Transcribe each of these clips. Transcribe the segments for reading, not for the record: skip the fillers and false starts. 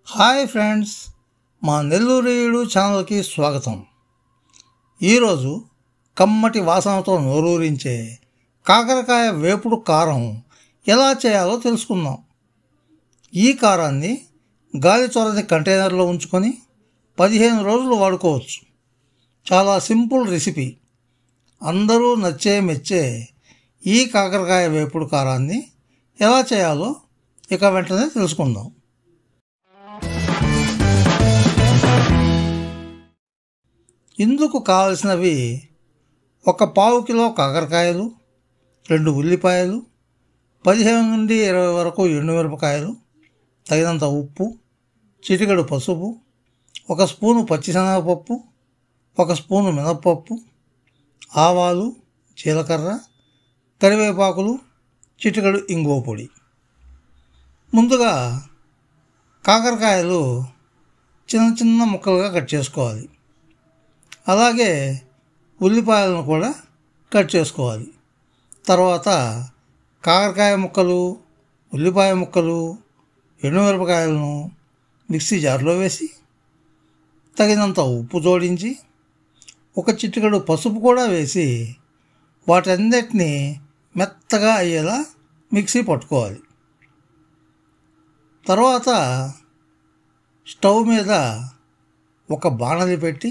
Hi friends, మా నెల్లూరు ఛానల్కి స్వాగతం. ఈరోజు కమ్మటి వాసనతో నోరూరించే కాకరకాయ వేపుడు కారం ఎలా చేయాలో తెలుసుకుందాం. ఈ కారాన్ని గాలి చొరని కంటైనర్లో ఉంచుకొని 15 రోజులు వాడుకోవచ్చు. చాలా సింపుల్ రెసిపీ. అందరూ నచ్చే మెచ్చే ఈ కాకరకాయ వేపుడు కారాన్ని ఎలా చేయాలో ఇక వెంటనే తెలుసుకుందాం. ఇందుకు కావలసినవి 1/4 కిలో కాకరకాయలు, 2 ఉల్లిపాయలు, 15 నుండి 20 వరకు ఎండుమిరపకాయలు, తగినంత ఉప్పు, చిటికెడు పసుపు, 1 స్పూను పచ్చిశనగపప్పు, 1 స్పూను మినప్పప్పు, ఆవాలు, జీలకర్ర, కరివేపాకులు, చిటికెడు ఇంగువ పొడి. ముందుగా కాకరకాయలు చిన్న చిన్న ముక్కలుగా కట్ చేసుకోవాలి. అలాగే ఉల్లిపాయలను కూడా కట్ చేసుకోవాలి. తర్వాత కాకరకాయ ముక్కలు, ఉల్లిపాయ ముక్కలు, ఎండుమిరపకాయలను మిక్సీ జార్లో వేసి తగినంత ఉప్పు జోడించి 1 చిటికెడు పసుపు కూడా వేసి వాటన్నిటిని మెత్తగా అయ్యేలా మిక్సీ పట్టుకోవాలి. తర్వాత స్టవ్ మీద ఒక బాణలి పెట్టి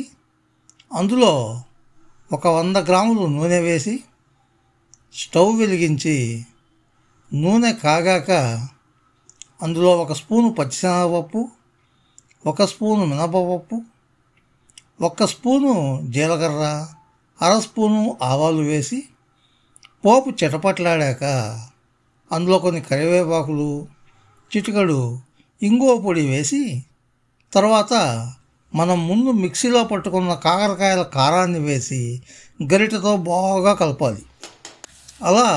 అందులో 100 గ్రాములు నూనె వేసి స్టవ్ వెలిగించి నూనె కాగాక అందులో 1 స్పూను పచ్చిశనగపప్పు, 1 స్పూను మినపపప్పు, 1 స్పూను జీలకర్ర, 1/2 స్పూను ఆవాలు వేసి పోపు చిటపట్లాడాక అందులో కొన్ని కరివేపాకులు, చిటికెడు ఇంగువ పొడి వేసి తర్వాత మనం ముందు మిక్సీలో పట్టుకున్న కాకరకాయల కారాన్ని వేసి గరిటెతో బాగా కలపాలి. అలా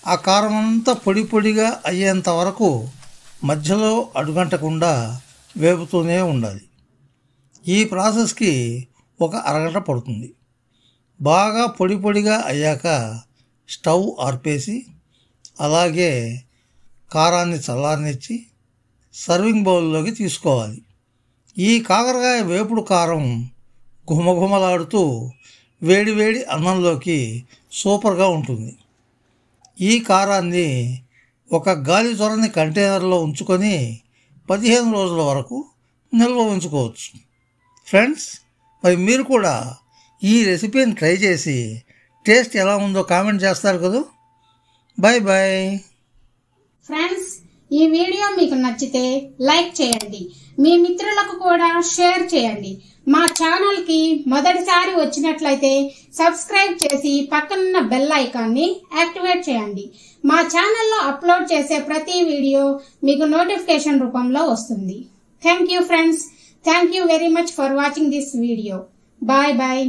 ఆ కారం అంతా పొడి పొడిగా అయ్యేంత వరకు మధ్యలో అడుగంటకుండా వేపుతూనే ఉండాలి. ఈ ప్రాసెస్కి 1 అరగంట పడుతుంది. బాగా పొడి పొడిగా అయ్యాక స్టవ్ ఆర్పేసి అలాగే కారాన్ని చల్లారనిచ్చి సర్వింగ్ బౌల్లోకి తీసుకోవాలి. ఈ కాకరకాయ వేపుడు కారం ఘుమఘుమలాడుతూ వేడివేడి అన్నంలోకి సూపర్గా ఉంటుంది. ఈ కారాన్ని ఒక గాలి చొరని కంటైనర్లో ఉంచుకొని 15 రోజుల వరకు నిల్వ ఉంచుకోవచ్చు. ఫ్రెండ్స్, మరి మీరు కూడా ఈ రెసిపీని ట్రై చేసి టేస్ట్ ఎలా ఉందో కామెంట్ చేస్తారు కదా. Bye bye. ఫ్రెండ్స్, ఈ వీడియో మీకు నచ్చితే లైక్ చేయండి, మీ మిత్రులకు కూడా షేర్ చేయండి. మా ఛానల్ కి మొదటిసారి వచ్చినట్లయితే సబ్స్క్రైబ్ చేసి పక్కనున్న బెల్ ఐకాన్ని యాక్టివేట్ చేయండి. మా ఛానల్లో అప్లోడ్ చేసే ప్రతి వీడియో మీకు నోటిఫికేషన్ రూపంలో వస్తుంది. Thank you friends. Thank you very much for watching this video. Bye bye.